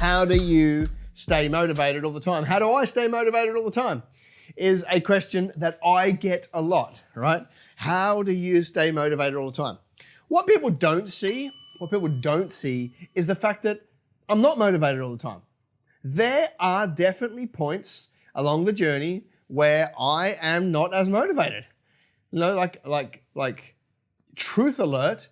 how do you stay motivated all the time? How do I stay motivated all the time? Is a question that I get a lot, right? How do you stay motivated all the time? What people don't see is the fact that I'm not motivated all the time. There are definitely points along the journey where I am not as motivated. You know, like truth alert,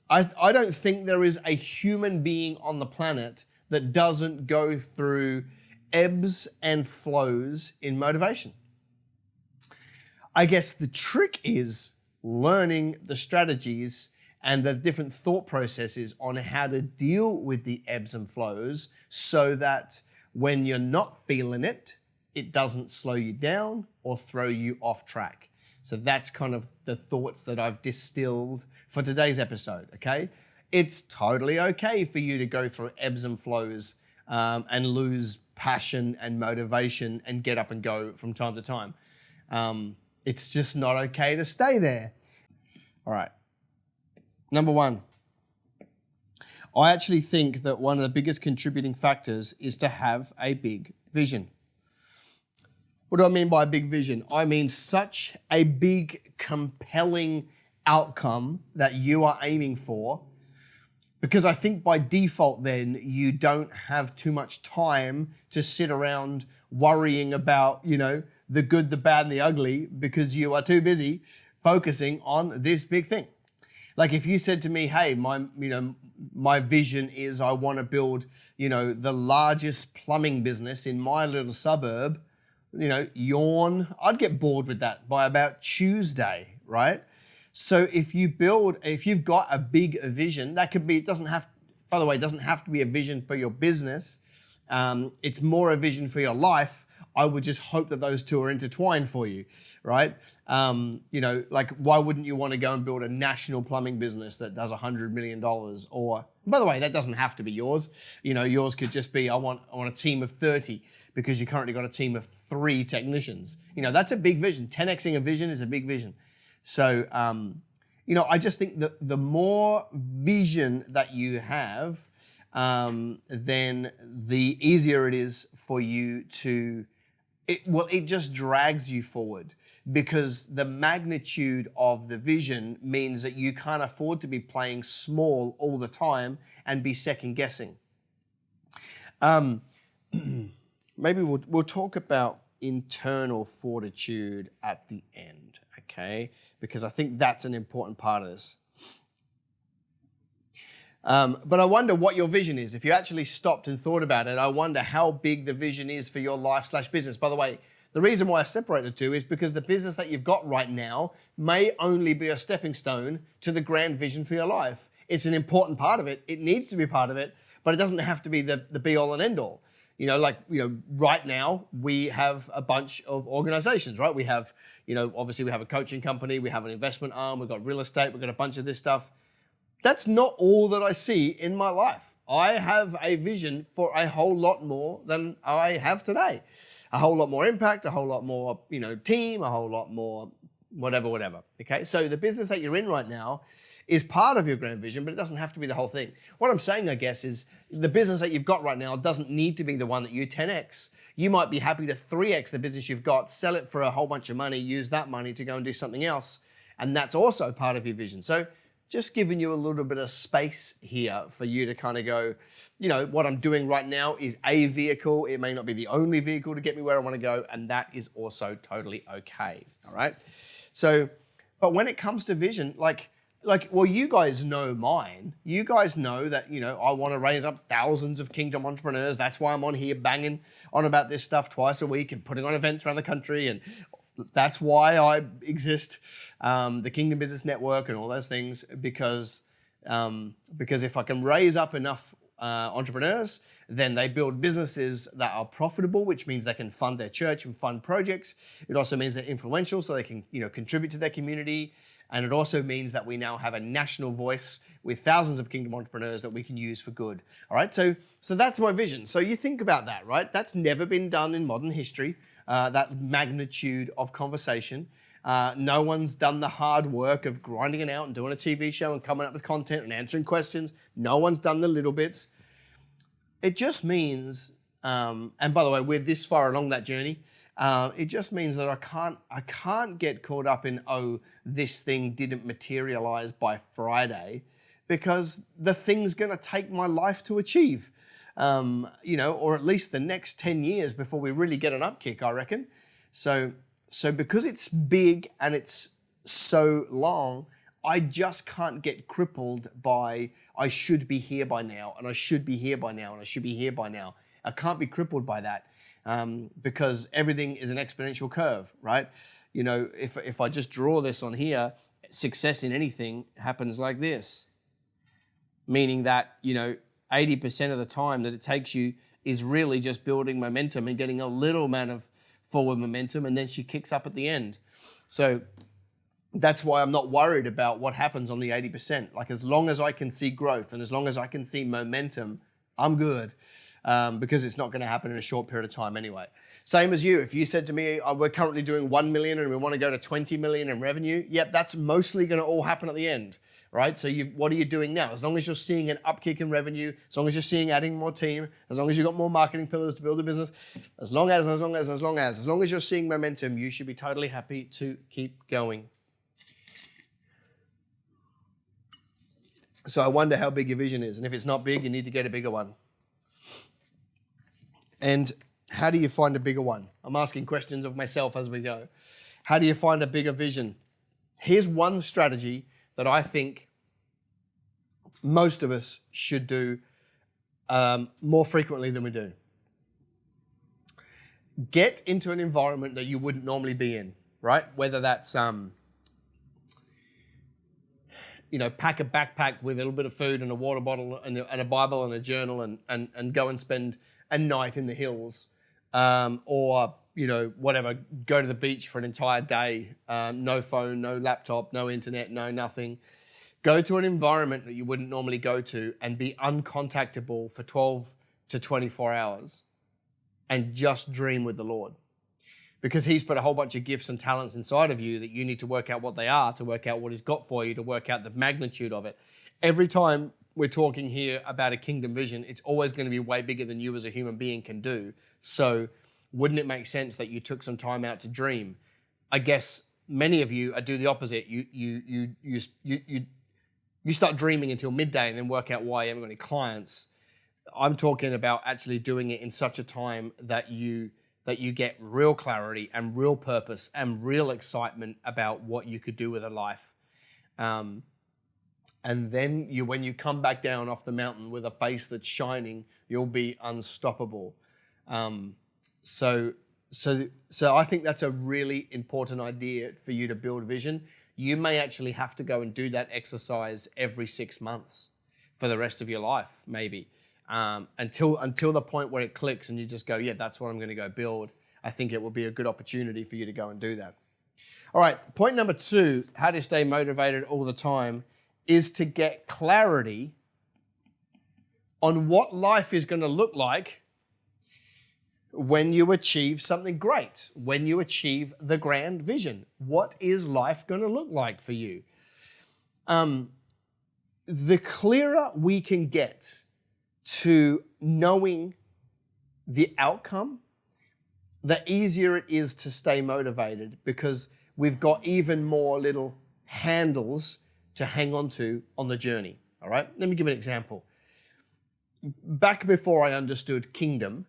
I don't think there is a human being on the planet that doesn't go through ebbs and flows in motivation. I guess the trick is learning the strategies and the different thought processes on how to deal with the ebbs and flows so that when you're not feeling it, it doesn't slow you down or throw you off track. So that's kind of the thoughts that I've distilled for today's episode, okay? It's totally okay for you to go through ebbs and flows and lose passion and motivation and get up and go from time to time. It's just not okay to stay there. All right. Number one, I actually think that one of the biggest contributing factors is to have a big vision. What do I mean by a big vision? I mean such a big, compelling outcome that you are aiming for, because I think by default then you don't have too much time to sit around worrying about, you know, the good, the bad, and the ugly, because you are too busy focusing on this big thing. Like if you said to me, hey, my vision is I want to build, the largest plumbing business in my little suburb, yawn, I'd get bored with that by about Tuesday, right? So if you've got a big vision, that could be, it doesn't have to be a vision for your business. It's more a vision for your life. I would just hope that those two are intertwined for you, right? Why wouldn't you want to go and build a national plumbing business that does $100 million? Or, by the way, that doesn't have to be yours. Yours could just be, I want a team of 30 because you currently got a team of 3 technicians. That's a big vision. 10xing a vision is a big vision. So, I just think that the more vision that you have, then the easier it is for you to, it just drags you forward, because the magnitude of the vision means that you can't afford to be playing small all the time and be second guessing. Maybe we'll talk about internal fortitude at the end, okay? Because I think that's an important part of this. But I wonder what your vision is. If you actually stopped and thought about it, I wonder how big the vision is for your life/business. By the way, the reason why I separate the two is because the business that you've got right now may only be a stepping stone to the grand vision for your life. It's an important part of it. It needs to be part of it, but it doesn't have to be the be all and end all. Right now we have a bunch of organizations, right? We have, obviously we have a coaching company, we have an investment arm, we've got real estate, we've got a bunch of this stuff. That's not all that I see in my life. I have a vision for a whole lot more than I have today. A whole lot more impact, a whole lot more, team, a whole lot more whatever. Okay, so the business that you're in right now is part of your grand vision, but it doesn't have to be the whole thing. What I'm saying, I guess, is the business that you've got right now doesn't need to be the one that you 10x. You might be happy to 3x the business you've got, sell it for a whole bunch of money, use that money to go and do something else. And that's also part of your vision. So just giving you a little bit of space here for you to kind of go, what I'm doing right now is a vehicle. It may not be the only vehicle to get me where I want to go, and that is also totally okay, all right? So, but when it comes to vision, well, you guys know mine. You guys know that, I want to raise up thousands of Kingdom entrepreneurs. That's why I'm on here banging on about this stuff twice a week and putting on events around the country, and that's why I exist, the Kingdom Business Network and all those things, because if I can raise up enough entrepreneurs, then they build businesses that are profitable, which means they can fund their church and fund projects. It also means they're influential, so they can contribute to their community. And it also means that we now have a national voice with thousands of Kingdom entrepreneurs that we can use for good. All right, so that's my vision. So you think about that, right? That's never been done in modern history. That magnitude of conversation. No one's done the hard work of grinding it out and doing a TV show and coming up with content and answering questions. No one's done the little bits. it just means, and by the way, we're this far along that journey. It just means that I can't get caught up in, oh, this thing didn't materialize by Friday, because the thing's going to take my life to achieve, or at least the next 10 years before we really get an upkick, I reckon. So because it's big and it's so long, I just can't get crippled by, I should be here by now, and I should be here by now, and I should be here by now. I can't be crippled by that. Because everything is an exponential curve, right? If I just draw this on here, success in anything happens like this. Meaning that, 80% of the time that it takes you is really just building momentum and getting a little amount of forward momentum, and then she kicks up at the end. So that's why I'm not worried about what happens on the 80%. Like, as long as I can see growth and as long as I can see momentum, I'm good. Because it's not going to happen in a short period of time anyway. Same as you. If you said to me, we're currently doing 1 million and we want to go to 20 million in revenue, yep, that's mostly going to all happen at the end, right? So what are you doing now? As long as you're seeing an upkick in revenue, as long as you're seeing adding more team, as long as you've got more marketing pillars to build a business, as long as you're seeing momentum, you should be totally happy to keep going. So I wonder how big your vision is. And if it's not big, you need to get a bigger one. And how do you find a bigger one? I'm asking questions of myself as we go. How do you find a bigger vision? Here's one strategy that I think most of us should do more frequently than we do. Get into an environment that you wouldn't normally be in, right? Whether that's, pack a backpack with a little bit of food and a water bottle and a Bible and a journal and go and spend a night in the hills, or whatever, go to the beach for an entire day, no phone, no laptop, no internet, no nothing. Go to an environment that you wouldn't normally go to and be uncontactable for 12 to 24 hours and just dream with the Lord. Because he's put a whole bunch of gifts and talents inside of you that you need to work out what they are, to work out what he's got for you, to work out the magnitude of it. Every time we're talking here about a kingdom vision, it's always going to be way bigger than you as a human being can do. So wouldn't it make sense that you took some time out to dream? I guess many of you do the opposite. You start dreaming until midday and then work out why you haven't got any clients. I'm talking about actually doing it in such a time that you get real clarity and real purpose and real excitement about what you could do with a life. And then when you come back down off the mountain with a face that's shining, you'll be unstoppable. So I think that's a really important idea for you to build vision. You may actually have to go and do that exercise every 6 months for the rest of your life, maybe, until the point where it clicks and you just go, yeah, that's what I'm going to go build. I think it will be a good opportunity for you to go and do that. All right, point number 2, how to stay motivated all the time, is to get clarity on what life is going to look like when you achieve something great, when you achieve the grand vision. What is life going to look like for you? The clearer we can get to knowing the outcome, the easier it is to stay motivated, because we've got even more little handles to hang on to on the journey. All right, let me give an example. Back before I understood kingdom,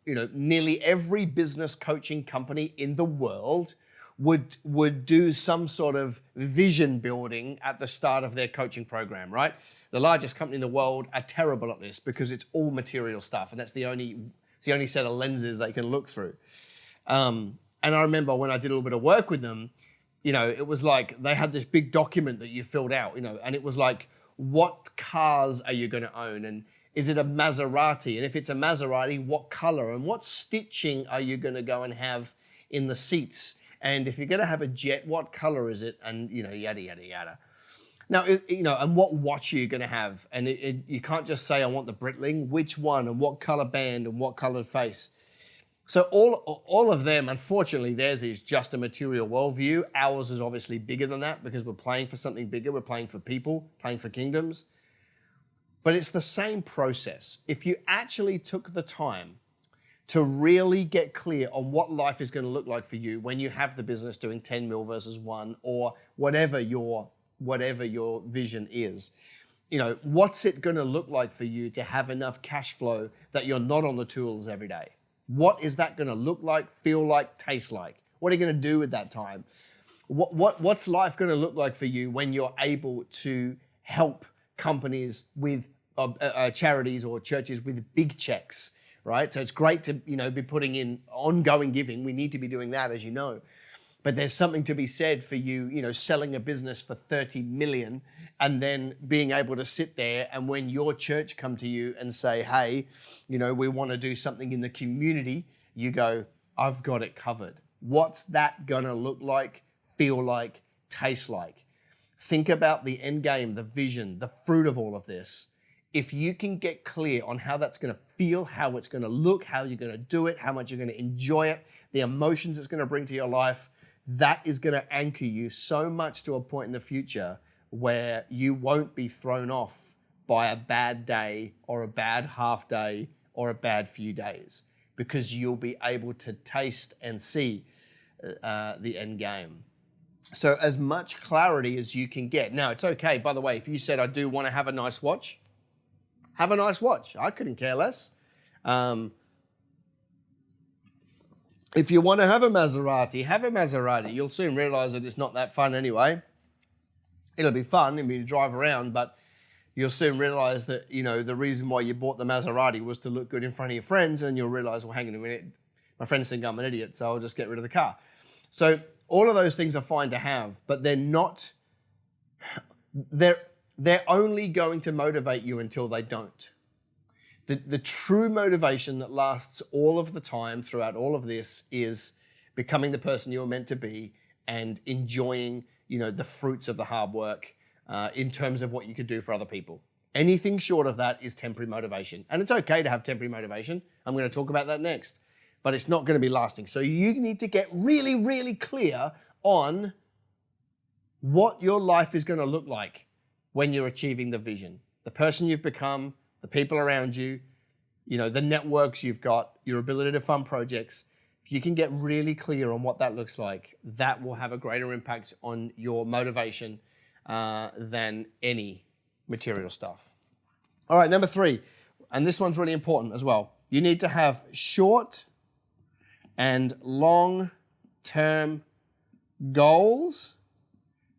nearly every business coaching company in the world would do some sort of vision building at the start of their coaching program, right? The largest company in the world are terrible at this because it's all material stuff, and that's the only set of lenses they can look through. And I remember when I did a little bit of work with them, it was like they had this big document that you filled out, and it was like, what cars are you going to own? And is it a Maserati? And if it's a Maserati, what color? And what stitching are you going to go and have in the seats? And if you're going to have a jet, what color is it? And, yada, yada, yada. Now, and what watch are you going to have? And you can't just say, I want the Breitling. Which one? And what color band? And what colored face? So all of them, unfortunately, theirs is just a material worldview. Ours is obviously bigger than that because we're playing for something bigger. We're playing for people, playing for kingdoms. But it's the same process. If you actually took the time to really get clear on what life is going to look like for you when you have the business doing 10 mil versus 1, or whatever your vision is, what's it going to look like for you to have enough cash flow that you're not on the tools every day? What is that going to look like, feel like, taste like? What are you going to do at that time? What's life going to look like for you when you're able to help companies with charities or churches with big checks, right? So it's great to be putting in ongoing giving. We need to be doing that, as you know. But there's something to be said for you selling a business for 30 million and then being able to sit there, and when your church come to you and say, hey, we want to do something in the community, you go, I've got it covered. What's that gonna look like, feel like, taste like? Think about the end game, the vision, the fruit of all of this. If you can get clear on how that's gonna feel, how it's gonna look, how you're gonna do it, how much you're gonna enjoy it, the emotions it's gonna bring to your life, that is gonna anchor you so much to a point in the future where you won't be thrown off by a bad day or a bad half day or a bad few days, because you'll be able to taste and see the end game. So as much clarity as you can get. Now, it's okay, by the way, if you said, I do want to have a nice watch, have a nice watch. I couldn't care less. If you want to have a Maserati, have a Maserati. You'll soon realize that it's not that fun anyway. It'll be fun, you drive around, but you'll soon realize that, the reason why you bought the Maserati was to look good in front of your friends, and you'll realize, well, hang on a minute, my friends think I'm an idiot, so I'll just get rid of the car. So all of those things are fine to have, but they're only going to motivate you until they don't. The true motivation that lasts all of the time throughout all of this is becoming the person you're meant to be and enjoying, the fruits of the hard work in terms of what you could do for other people. Anything short of that is temporary motivation. And it's okay to have temporary motivation. I'm going to talk about that next. But it's not going to be lasting. So you need to get really, really clear on what your life is going to look like when you're achieving the vision. The person you've become, the people around you, the networks you've got, your ability to fund projects. If you can get really clear on what that looks like, that will have a greater impact on your motivation than any material stuff. All right, number 3, and this one's really important as well. You need to have short and long-term goals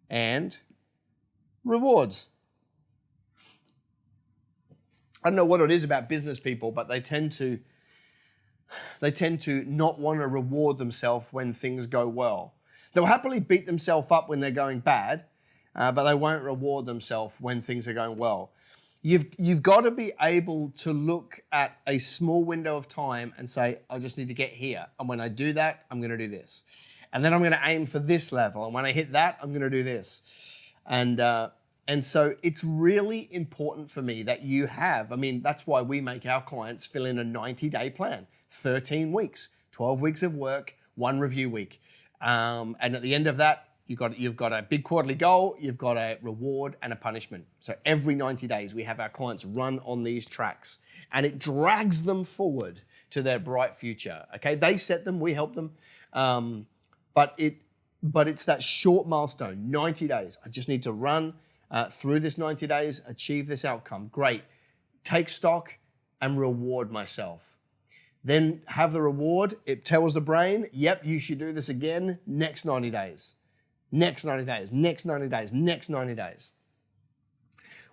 and rewards. I don't know what it is about business people, but they tend to not want to reward themselves when things go well. They'll happily beat themselves up when they're going bad, but they won't reward themselves when things are going well. You've got to be able to look at a small window of time and say, I just need to get here. And when I do that, I'm going to do this. And then I'm going to aim for this level. And when I hit that, I'm going to do this. And so it's really important for me that you have, that's why we make our clients fill in a 90-day plan, 13 weeks, 12 weeks of work, 1 review week. And at the end of that, you've got a big quarterly goal, you've got a reward and a punishment. So every 90 days, we have our clients run on these tracks, and it drags them forward to their bright future. Okay, they set them, we help them, but it's that short milestone, 90 days. I just need to run through this 90 days, achieve this outcome. Great. Take stock and reward myself. Then have the reward. It tells the brain, yep, you should do this again next 90 days. Next 90 days, next 90 days, next 90 days.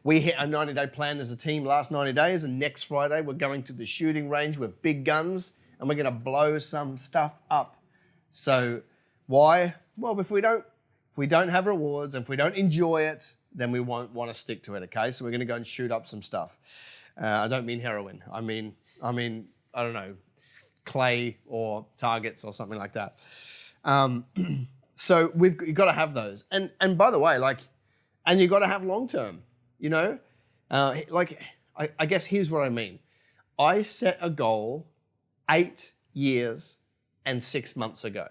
We hit a 90-day plan as a team last 90 days, and next Friday we're going to the shooting range with big guns, and we're going to blow some stuff up. So why? Well, if we don't have rewards, and if we don't enjoy it, then we won't want to stick to it, okay? So we're going to go and shoot up some stuff. I don't mean heroin. I mean, I don't know, clay or targets or something like that. So you've got to have those. And by the way, and you've got to have long-term, I guess here's what I mean. I set a goal 8 years and 6 months ago.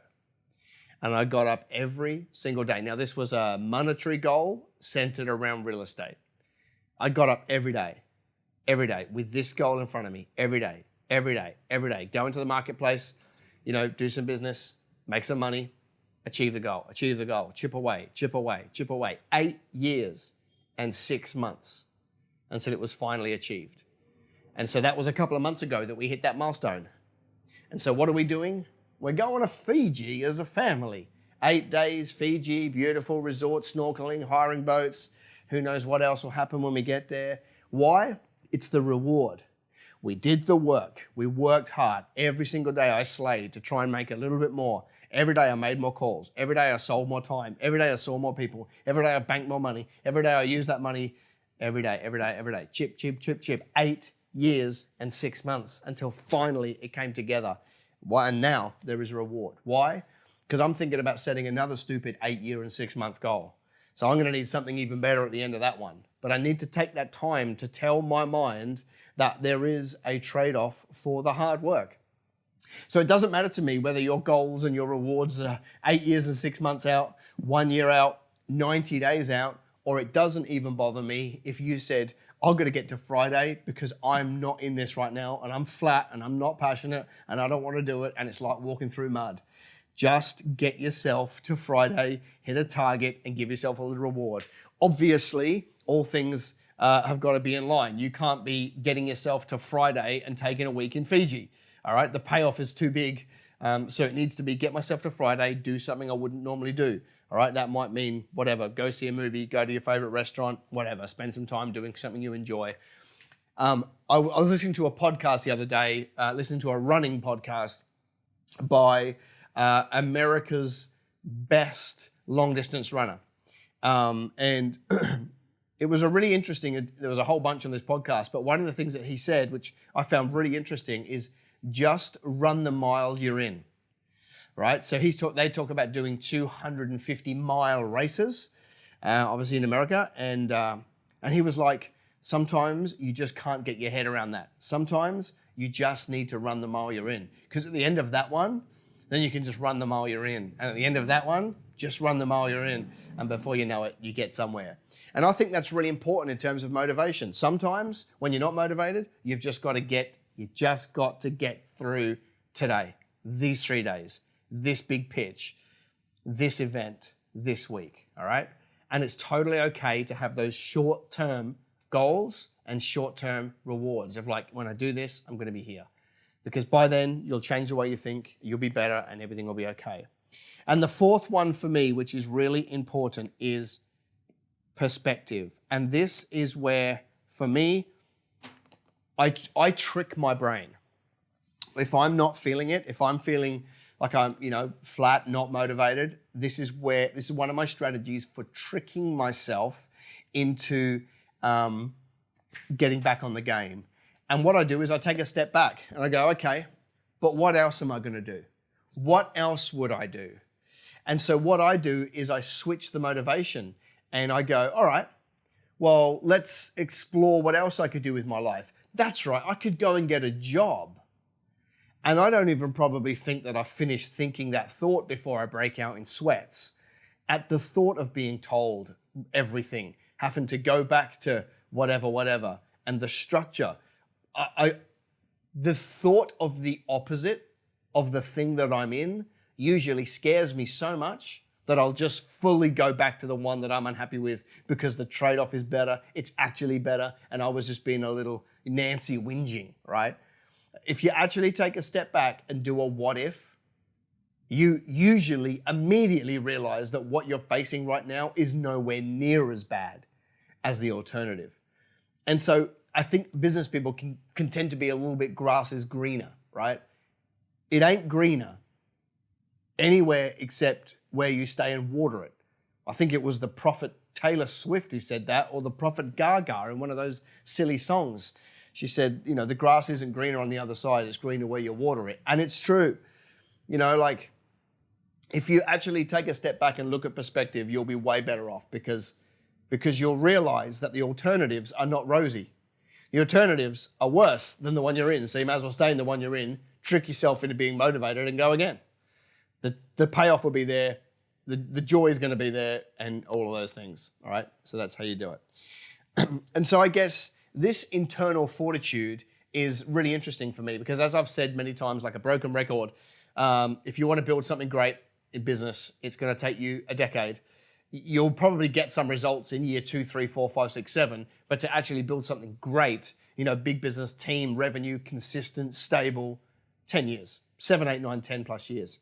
And I got up every single day. Now, this was a monetary goal centered around real estate. I got up every day. every day with this goal in front of me, every day, every day, every day. Go into the marketplace, do some business, make some money, achieve the goal, chip away, chip away, chip away. 8 years and 6 months until it was finally achieved. And so that was a couple of months ago that we hit that milestone. And so what are we doing? We're going to Fiji as a family. 8 days, Fiji, beautiful resort, snorkeling, hiring boats. Who knows what else will happen when we get there. Why? It's the reward. We did the work. We worked hard. Every single day I slaved to try and make a little bit more. Every day I made more calls. Every day I sold more time. Every day I saw more people. Every day I banked more money. Every day I used that money. Every day, every day, every day. Chip, chip, chip, chip. 8 years and 6 months until finally it came together. Why? And now there is a reward. Why? Because I'm thinking about setting another stupid 8-year and 6-month goal. So I'm going to need something even better at the end of that one. But I need to take that time to tell my mind that there is a trade-off for the hard work. So it doesn't matter to me whether your goals and your rewards are 8 years and 6 months out, 1 year out, 90 days out, or it doesn't even bother me if you said, I've got to get to Friday because I'm not in this right now and I'm flat and I'm not passionate and I don't want to do it and it's like walking through mud. Just get yourself to Friday, hit a target and give yourself a little reward. Obviously, all things have got to be in line. You can't be getting yourself to Friday and taking a week in Fiji. All right, the payoff is too big. So it needs to be get myself to Friday, do something I wouldn't normally do. All right, that might mean whatever, go see a movie, go to your favorite restaurant, whatever, spend some time doing something you enjoy. I was listening to a podcast the other day, listening to a running podcast by America's best long distance runner. And it was a really interesting, there was a whole bunch on this podcast, but one of the things that he said, which I found really interesting, is just run the mile you're in, right? So they talk about doing 250-mile races, obviously in America, and he was like, sometimes you just can't get your head around that. Sometimes you just need to run the mile you're in, because at the end of that one, then you can just run the mile you're in, and at the end of that one, just run the mile you're in, and before you know it, you get somewhere. And I think that's really important in terms of motivation. Sometimes when you're not motivated, you just got to get through today, these 3 days, this big pitch, this event, this week, all right? And it's totally okay to have those short-term goals and short-term rewards of like, when I do this, I'm going to be here. Because by then, you'll change the way you think, you'll be better, and everything will be okay. And the fourth one for me, which is really important, is perspective. And this is where, for me, I trick my brain. If I'm not feeling it, if I'm feeling like I'm, flat, not motivated, this is one of my strategies for tricking myself into getting back on the game. And what I do is I take a step back and I go, okay, but what else am I going to do? What else would I do? And so what I do is I switch the motivation and I go, all right, well, let's explore what else I could do with my life. That's right, I could go and get a job. And I don't even probably think that I finished thinking that thought before I break out in sweats at the thought of being told everything, having to go back to whatever, and the structure. The thought of the opposite of the thing that I'm in usually scares me so much that I'll just fully go back to the one that I'm unhappy with because the trade-off is better, it's actually better, and I was just being a little Nancy whinging, right? If you actually take a step back and do a what if, you usually immediately realize that what you're facing right now is nowhere near as bad as the alternative. And so I think business people can tend to be a little bit grass is greener, right? It ain't greener anywhere except where you stay and water it. I think it was the prophet Taylor Swift who said that, or the prophet Gaga in one of those silly songs. She said, the grass isn't greener on the other side, it's greener where you water it. And it's true. If you actually take a step back and look at perspective, you'll be way better off because you'll realize that the alternatives are not rosy. The alternatives are worse than the one you're in. So you might as well stay in the one you're in, trick yourself into being motivated and go again. The payoff will be there, the joy is going to be there, and all of those things, all right? So that's how you do it. And so I guess this internal fortitude is really interesting for me because, as I've said many times, like a broken record, if you want to build something great in business, it's going to take you a decade. You'll probably get some results in year 2, 3, 4, 5, 6, 7, but to actually build something great, big business, team, revenue, consistent, stable, 10 years, 7, 8, 9, 10 plus years.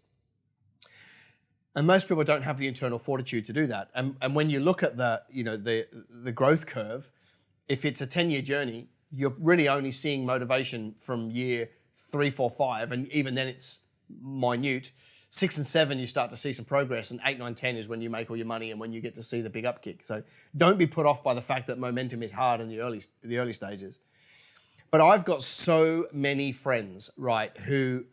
And most people don't have the internal fortitude to do that. And when you look at the growth curve, if it's a 10-year journey, you're really only seeing motivation from year 3, 4, 5, and even then it's minute. 6 and 7, you start to see some progress, and 8, 9, 10 is when you make all your money and when you get to see the big upkick. So don't be put off by the fact that momentum is hard in the early stages. But I've got so many friends, right, who've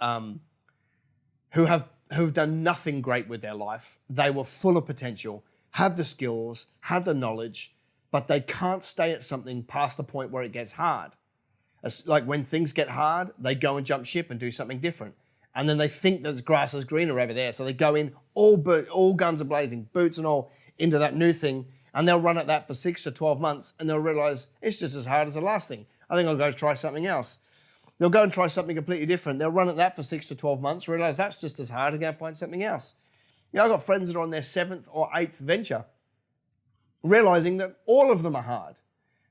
done nothing great with their life. They were full of potential, had the skills, had the knowledge, but they can't stay at something past the point where it gets hard. It's like when things get hard, they go and jump ship and do something different. And then they think that the grass is greener over there. So they go in all guns are blazing, boots and all, into that new thing. And they'll run at that for 6 to 12 months and they'll realize it's just as hard as the last thing. I think I'll go try something else. They'll go and try something completely different. They'll run at that for 6 to 12 months, realize that's just as hard, and go and find something else. I've got friends that are on their 7th or 8th venture, realizing that all of them are hard.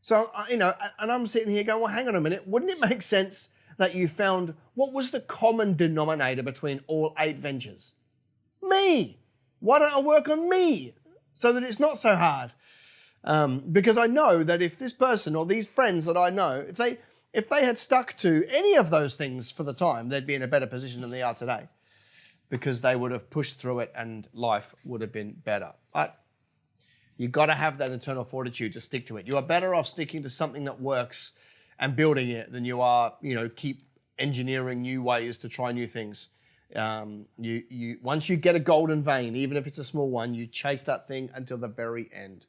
So, and I'm sitting here going, well, hang on a minute. Wouldn't it make sense that you found what was the common denominator between all 8 ventures? Me. Why don't I work on me so that it's not so hard? Because I know that if this person or these friends that I know, if they had stuck to any of those things for the time, they'd be in a better position than they are today because they would have pushed through it and life would have been better. But you've got to have that internal fortitude to stick to it. You are better off sticking to something that works and building it than you are, keep engineering new ways to try new things. Once you get a golden vein, even if it's a small one, you chase that thing until the very end.